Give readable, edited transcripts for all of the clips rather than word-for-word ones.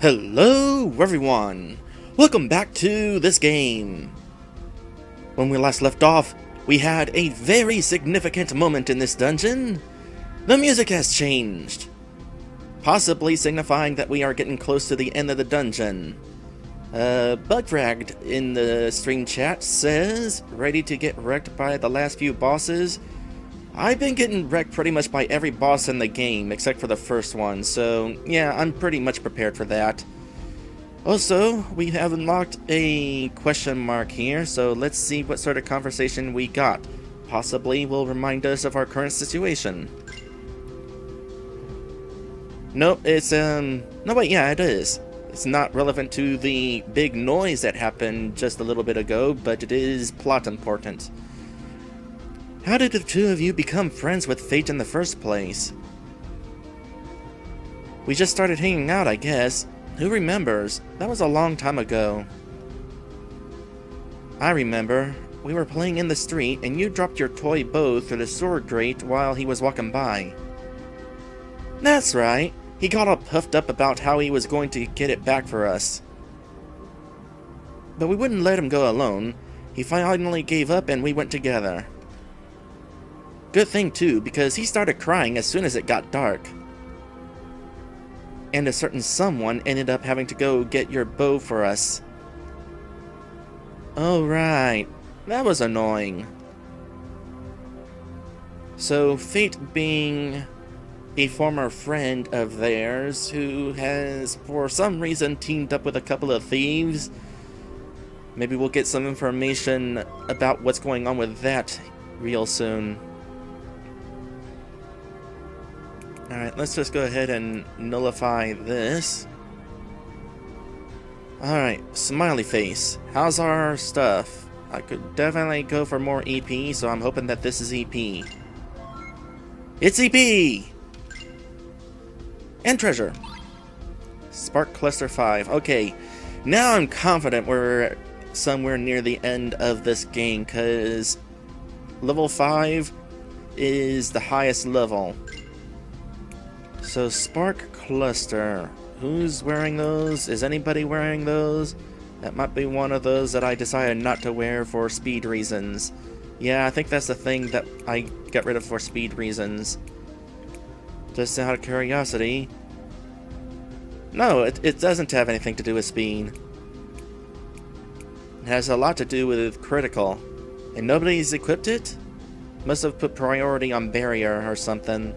Hello everyone! Welcome back to this game! When we last left off, we had a very significant moment in this dungeon. The music has changed, possibly signifying that we are getting close to the end of the dungeon. Bugfragged in the stream chat says, ready to get wrecked by the last few bosses. I've been getting wrecked pretty much by every boss in the game, except for the first one, so yeah, I'm pretty much prepared for that. Also, we have unlocked a question mark here, so let's see what sort of conversation we got. Possibly will remind us of our current situation. Nope, it's, no wait, yeah, it is. It's not relevant to the big noise that happened just a little bit ago, but it is plot important. How did the two of you become friends with Fate in the first place? We just started hanging out, I guess. Who remembers? That was a long time ago. I remember. We were playing in the street, and you dropped your toy bow through the sword grate while he was walking by. That's right. He got all puffed up about how he was going to get it back for us. But we wouldn't let him go alone. He finally gave up, and we went together. Good thing too, because he started crying as soon as it got dark. And a certain someone ended up having to go get your bow for us. Oh right, that was annoying. So Fate being a former friend of theirs who has for some reason teamed up with a couple of thieves. Maybe we'll get some information about what's going on with that real soon. Alright, let's just go ahead and nullify this. Alright, smiley face. How's our stuff? I could definitely go for more EP, so I'm hoping that this is EP. It's EP! And treasure. Spark Cluster 5. Okay, now I'm confident we're somewhere near the end of this game, because level 5 is the highest level. So, Spark Cluster. Who's wearing those? Is anybody wearing those? That might be one of those that I decided not to wear for speed reasons. Yeah, I think that's the thing that I got rid of for speed reasons. Just out of curiosity. No, it doesn't have anything to do with speed. It has a lot to do with critical. And nobody's equipped it? Must have put priority on barrier or something.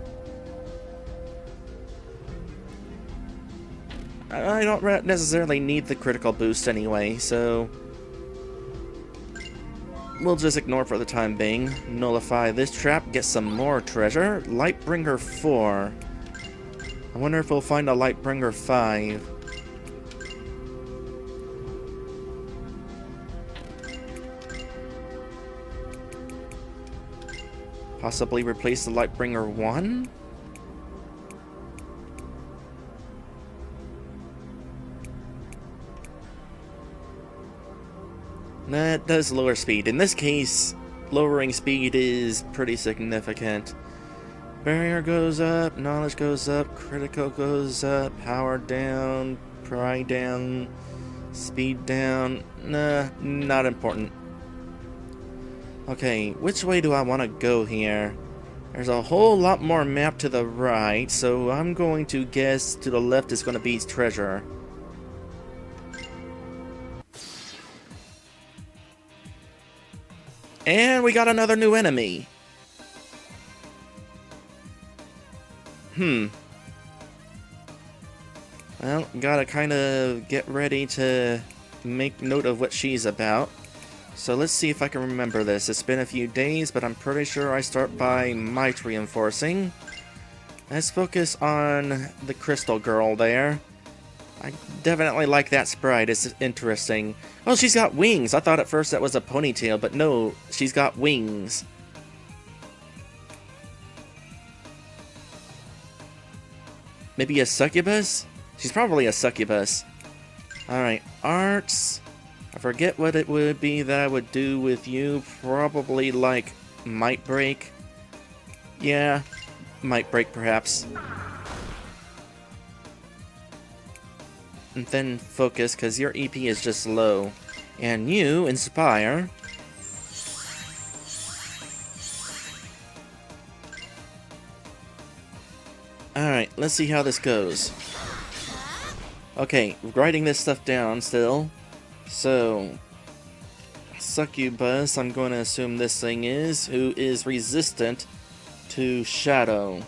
I don't necessarily need the critical boost anyway, so we'll just ignore for the time being. Nullify this trap, get some more treasure. Lightbringer 4. I wonder if we'll find a Lightbringer 5. Possibly replace the Lightbringer 1? That does lower speed. In this case, lowering speed is pretty significant. Barrier goes up, knowledge goes up, critical goes up, power down, pride down, speed down. Nah, not important. Okay, which way do I want to go here? There's a whole lot more map to the right, so I'm going to guess to the left is going to be treasure. And we got another new enemy. Well, gotta kind of get ready to make note of what she's about. So let's see if I can remember this. It's been a few days, but I'm pretty sure I start by might reinforcing. Let's focus on the crystal girl there. I definitely like that sprite. It's interesting. Oh, she's got wings. I thought at first that was a ponytail, but no, she's got wings. Maybe a succubus? She's probably a succubus. Alright, arts. I forget what it would be that I would do with you. Probably like might break. Yeah, might break perhaps. and then focus, because your EP is just low. And you, Inspire. Alright, let's see how this goes. Okay, writing this stuff down still. So, Succubus, I'm going to assume this thing is, who is resistant to Shadow.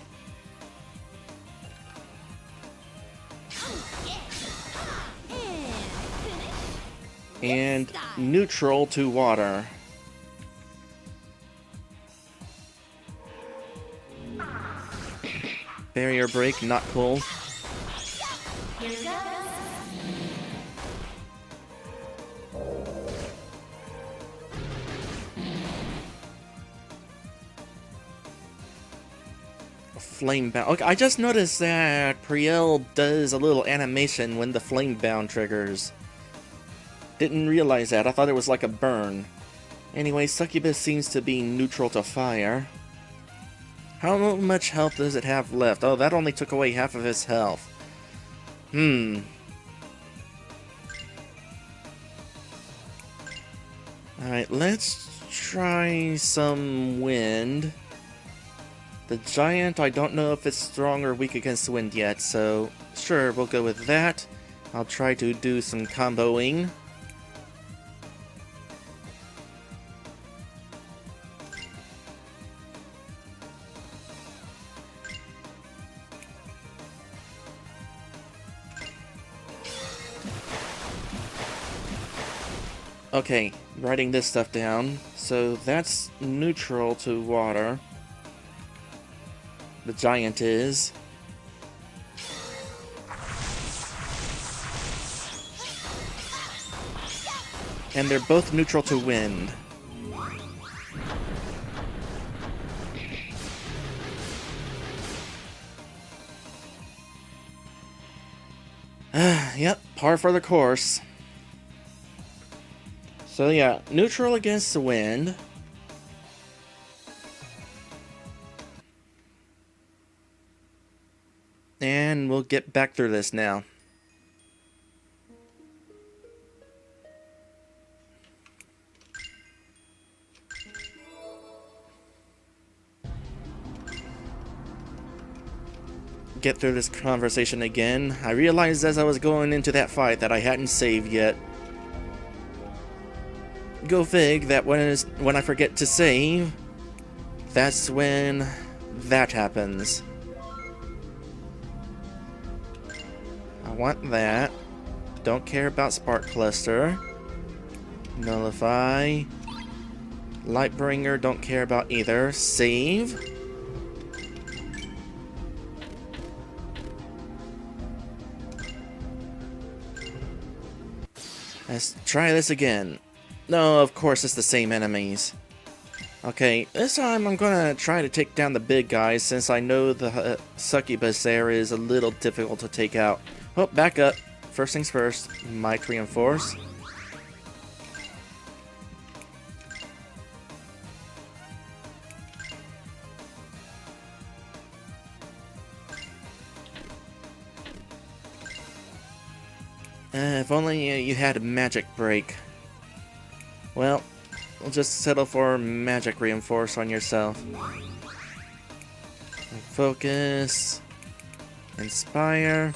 And neutral to water. Barrier break, not cool. Flame bound. Okay, I just noticed that Priel does a little animation when the flame bound triggers. Didn't realize that. I thought it was like a burn. Anyway, Succubus seems to be neutral to fire. How much health does it have left? Oh, that only took away half of his health. Alright, let's try some wind. The giant, I don't know if it's strong or weak against wind yet, so sure, we'll go with that. I'll try to do some comboing. Okay, writing this stuff down. So that's neutral to water. The giant is. And they're both neutral to wind. Yep, par for the course. So yeah, neutral against the wind. And we'll get back through this now. Get through this conversation again. I realized as I was going into that fight that I hadn't saved yet. Go fig that when I forget to save, that's when that happens. I want that. Don't care about Spark Cluster. Nullify. Lightbringer, don't care about either. Save. Let's try this again. No, of course it's the same enemies. Okay, this time I'm gonna try to take down the big guys since I know the Succubus there is a little difficult to take out. Oh, back up. First things first, Might Reinforce. If only you had a magic break. Well, we'll just settle for magic reinforce on yourself. Focus. Inspire.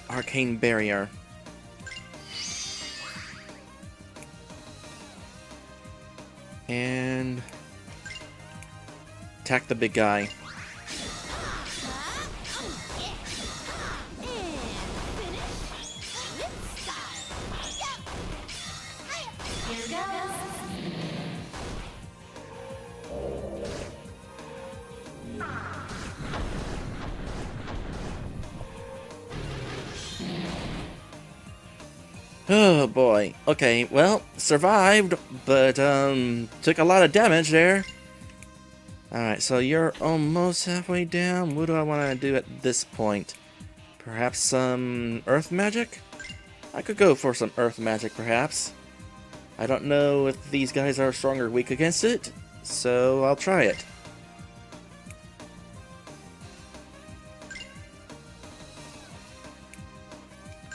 Arcane Barrier. And attack the big guy. Oh boy. Okay, well, survived, but took a lot of damage there. Alright, so you're almost halfway down. What do I want to do at this point? Perhaps some earth magic? I could go for some earth magic, perhaps. I don't know if these guys are strong or weak against it, so I'll try it.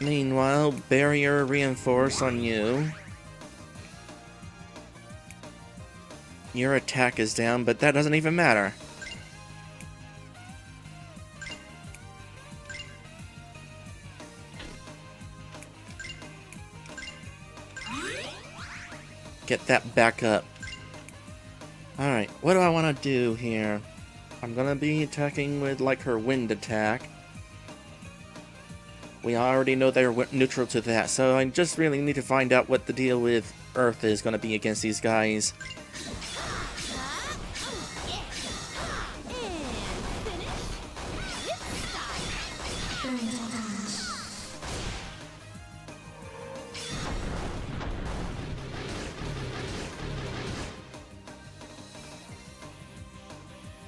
Meanwhile, barrier reinforce on you. Your attack is down, but that doesn't even matter. Get that back up. Alright, what do I want to do here? I'm gonna be attacking with like her wind attack. We already know they're neutral to that, so I just really need to find out what the deal with Earth is gonna be against these guys.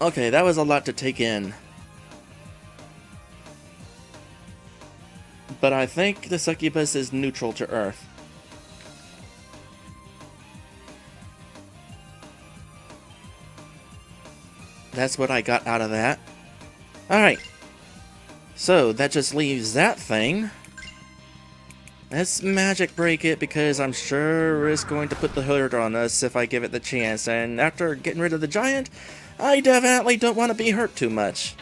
Okay, that was a lot to take in. But I think the Succubus is neutral to Earth. That's what I got out of that. Alright. So, that just leaves that thing. Let's magic break it, because I'm sure it's going to put the hurt on us if I give it the chance. And after getting rid of the giant, I definitely don't want to be hurt too much.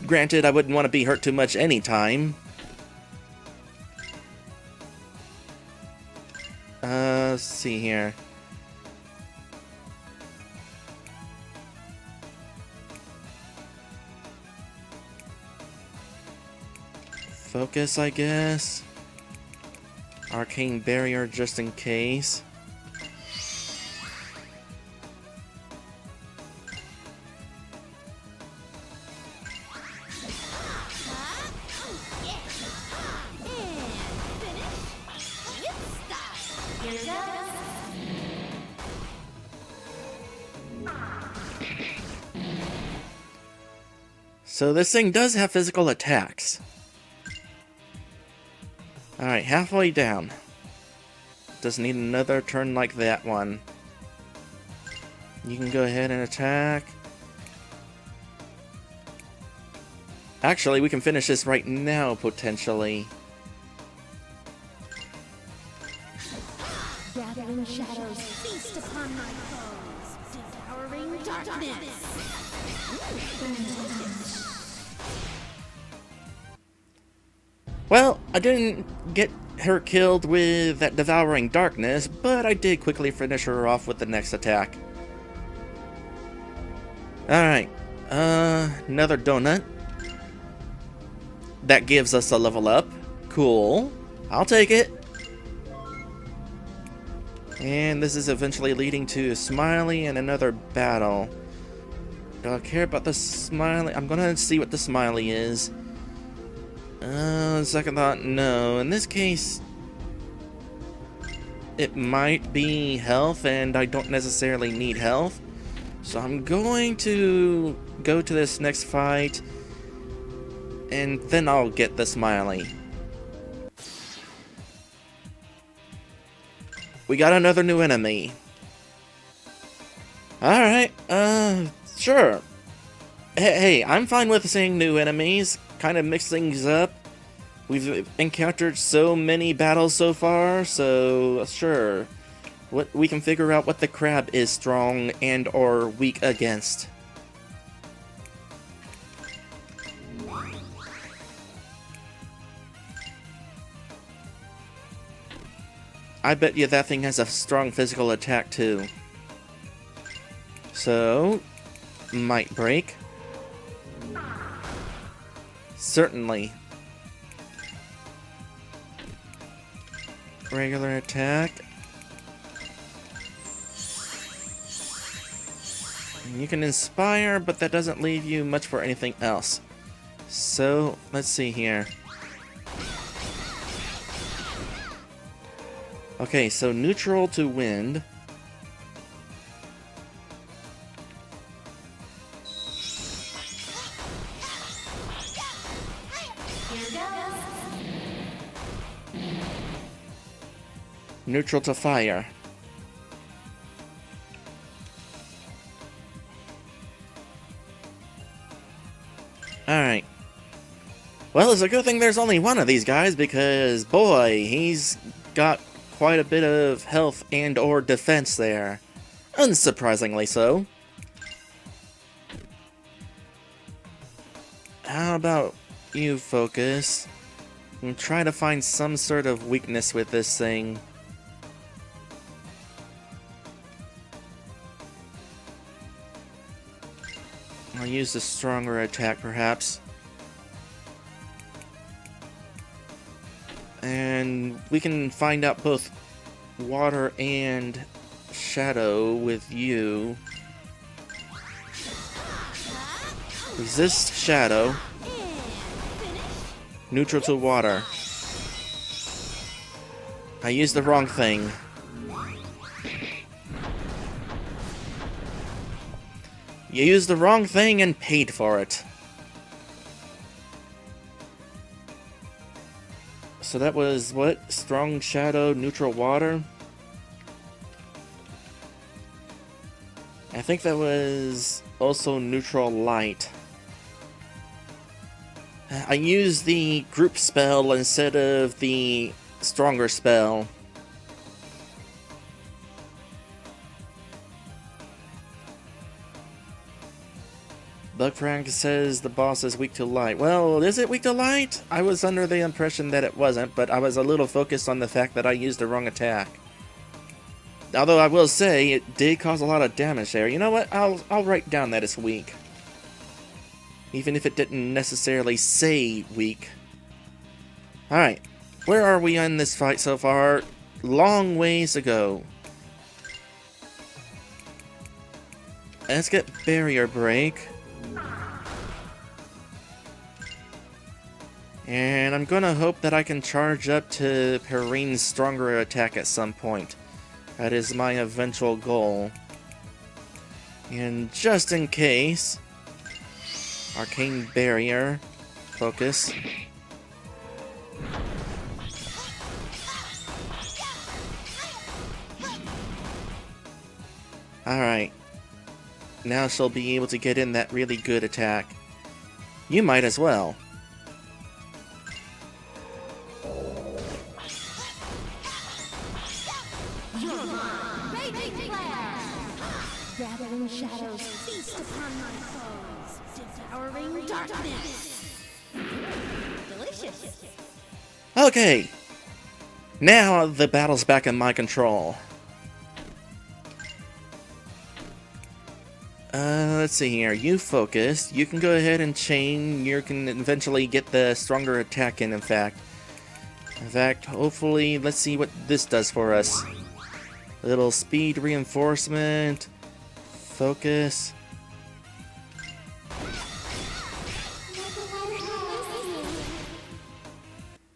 Granted, I wouldn't want to be hurt too much anytime. Let's see here. Focus, I guess. Arcane barrier just in case. So this thing does have physical attacks. Alright, halfway down. Does need another turn like that one. You can go ahead and attack. Actually, we can finish this right now, potentially. Gathering shadows, feast upon my foes, devouring darkness. Well, I didn't get her killed with that devouring darkness, but I did quickly finish her off with the next attack. Alright, another donut. That gives us a level up. Cool. I'll take it. And this is eventually leading to Smiley and another battle. Do I care about the Smiley? I'm gonna see what the Smiley is. Second thought, no. In this case, it might be health, and I don't necessarily need health. So I'm going to go to this next fight, and then I'll get the Smiley. We got another new enemy. Alright, sure. Hey, I'm fine with seeing new enemies. Kind of mix things up. We've encountered so many battles so far, so sure. We can figure out what the crab is strong and or weak against. I bet you that thing has a strong physical attack too. So, might break. Certainly. Regular attack. You can inspire, but that doesn't leave you much for anything else. So, let's see here. Okay, so neutral to wind. Neutral to fire. Alright. Well, it's a good thing there's only one of these guys, because, boy, he's got quite a bit of health and or defense there. Unsurprisingly so. How about you focus and try to find some sort of weakness with this thing. I'll use a stronger attack, perhaps. And we can find out both water and shadow with you. Resist shadow. Neutral to water. I used the wrong thing. You used the wrong thing and paid for it. So that was what? Strong shadow, neutral water? I think that was also neutral light. I used the group spell instead of the stronger spell. Bugfrank says the boss is weak to light. Well, is it weak to light? I was under the impression that it wasn't, but I was a little focused on the fact that I used the wrong attack. Although I will say, it did cause a lot of damage there. You know what? I'll write down that it's weak. Even if it didn't necessarily say weak. Alright. Where are we on this fight so far? Long ways to go. Let's get barrier break. And I'm gonna hope that I can charge up to Perrine's stronger attack at some point. That is my eventual goal. And just in case, Arcane Barrier, focus. Alright. Now she'll be able to get in that really good attack. You might as well. Gathering shadows, feast upon my foes, devouring darkness. Delicious. Okay. Now the battle's back in my control. Let's see here. You focus. You can go ahead and chain. You can eventually get the stronger attack in fact. Hopefully, let's see what this does for us. A little speed reinforcement. Focus.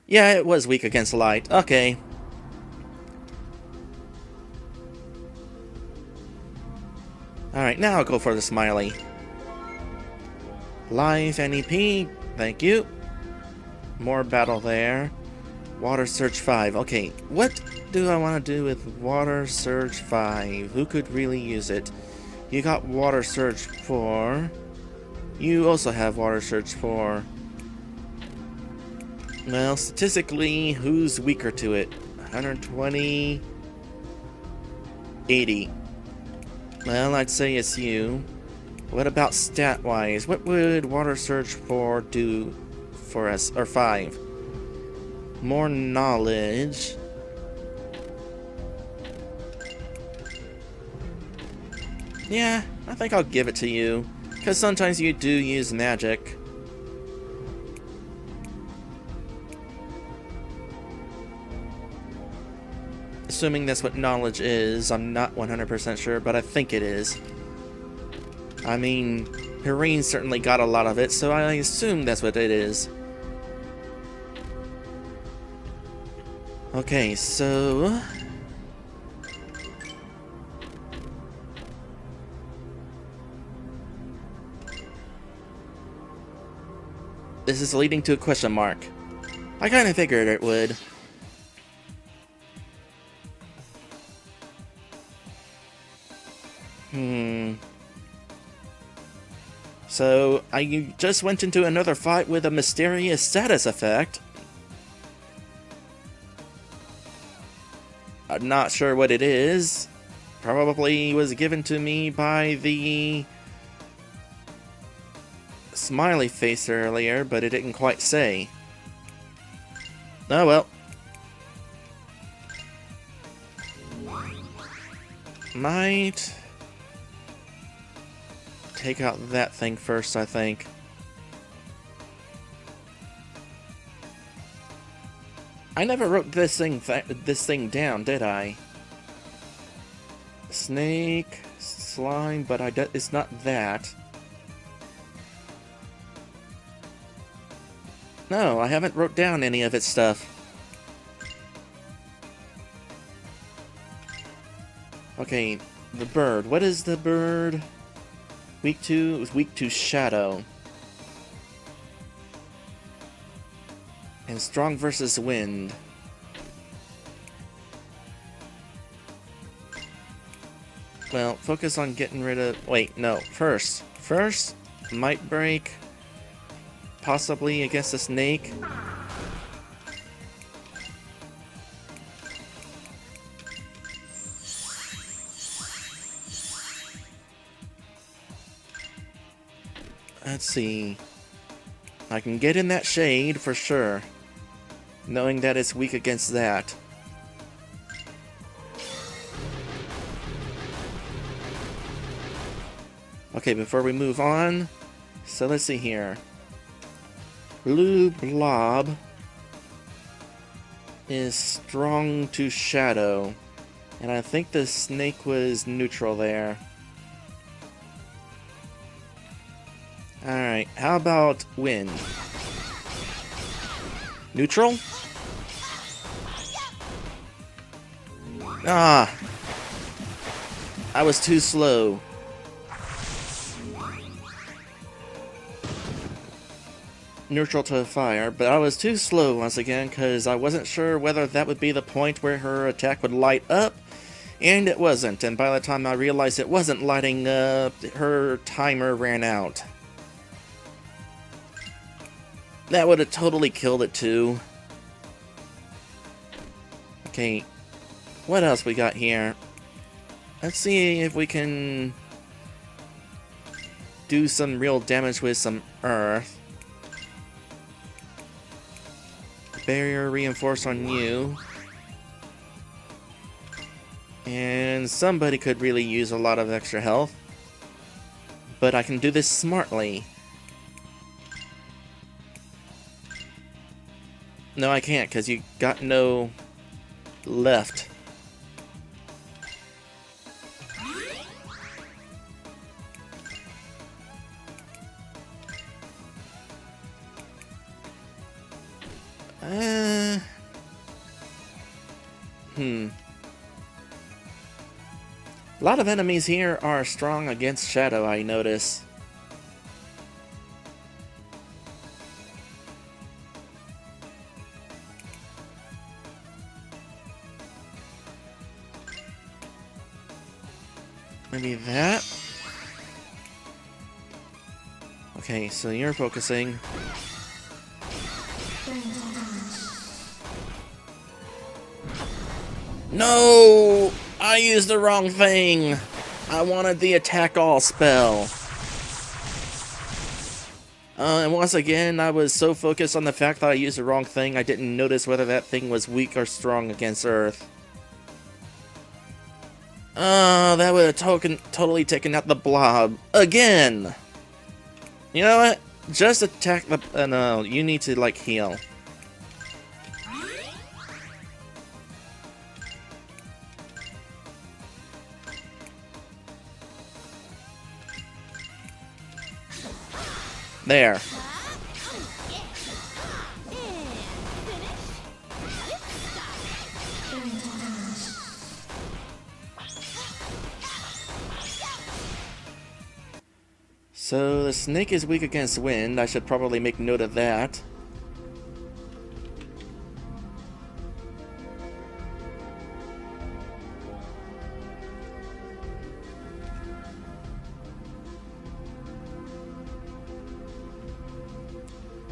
Yeah, it was weak against light. Okay. Alright, now I'll go for the smiley. Life and EP. Thank you. More battle there. Water Surge 5. Okay, what do I want to do with Water Surge 5? Who could really use it? You got Water Surge 4. You also have Water Surge 4. Well, statistically, who's weaker to it? 120... 80. Well, I'd say it's you. What about stat-wise? What would Water Surge 4 do for us? Or 5? More knowledge. Yeah, I think I'll give it to you. Because sometimes you do use magic. Assuming that's what knowledge is, I'm not 100% sure, but I think it is. I mean, Perrine certainly got a lot of it, so I assume that's what it is. Okay, so... this is leading to a question mark. I kinda figured it would. So, I just went into another fight with a mysterious status effect. I'm not sure what it is. Probably was given to me by the smiley face earlier, but it didn't quite say. Oh well. Might take out that thing first, I think. I never wrote this thing down, did I? Snake, slime, but it's not that. No, I haven't wrote down any of its stuff. Okay, the bird. What is the bird? Weak to? It was weak to shadow. And strong versus wind. Well, focus on getting rid of... Wait, no. First, might break. Possibly against a snake. Let's see. I can get in that shade for sure, knowing that it's weak against that. Okay, before we move on, so let's see here. Blue blob is strong to shadow, and I think the snake was neutral there. Alright, how about wind? Neutral? Ah! I was too slow. Neutral to fire, but I was too slow once again because I wasn't sure whether that would be the point where her attack would light up, and it wasn't, and by the time I realized it wasn't lighting up, her timer ran out. That would have totally killed it too. Okay, what else we got here? Let's see if we can do some real damage with some earth. Barrier reinforced on you. And somebody could really use a lot of extra health. But I can do this smartly. No, I can't, because you got no left. A lot of enemies here are strong against shadow, I notice. Maybe that? Okay, so you're focusing. No! I used the wrong thing! I wanted the attack all spell. And once again, I was so focused on the fact that I used the wrong thing, I didn't notice whether that thing was weak or strong against Earth. That would have totally taken out the blob. Again! You know what? Just attack the... no, you need to, like, heal. There. So the snake is weak against wind. I should probably make note of that.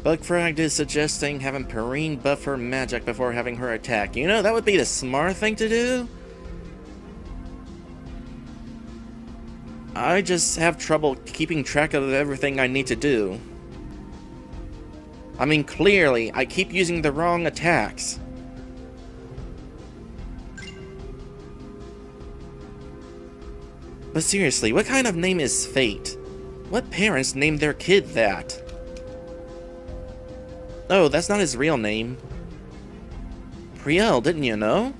Bugfrag is suggesting having Perrine buff her magic before having her attack. You know, that would be the smart thing to do. I just have trouble keeping track of everything I need to do. I mean, clearly, I keep using the wrong attacks. But seriously, what kind of name is Fate? What parents named their kid that? Oh, that's not his real name. Priel, didn't you know?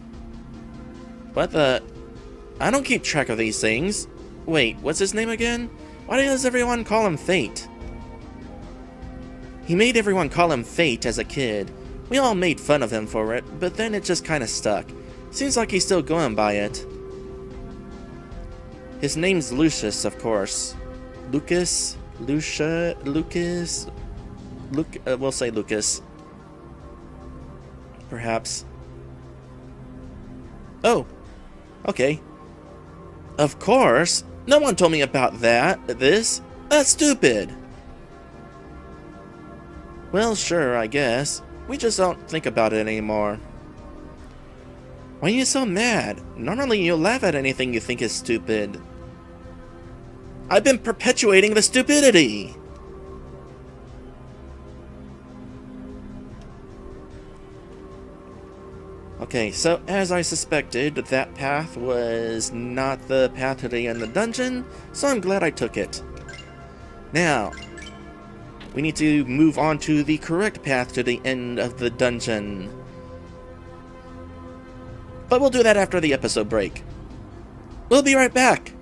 What the... I don't keep track of these things. Wait, what's his name again? Why does everyone call him Fate? He made everyone call him Fate as a kid. We all made fun of him for it, but then it just kinda stuck. Seems like he's still going by it. His name's Lucius, of course. Lucas? Lucia? Lucas? We'll say Lucas. Perhaps. Oh! Okay. Of course! No one told me about this. That's stupid! Well, sure, I guess. We just don't think about it anymore. Why are you so mad? Normally you'll laugh at anything you think is stupid. I've been perpetuating the stupidity! Okay, so as I suspected, that path was not the path to the end of the dungeon, so I'm glad I took it. Now, we need to move on to the correct path to the end of the dungeon. But we'll do that after the episode break. We'll be right back!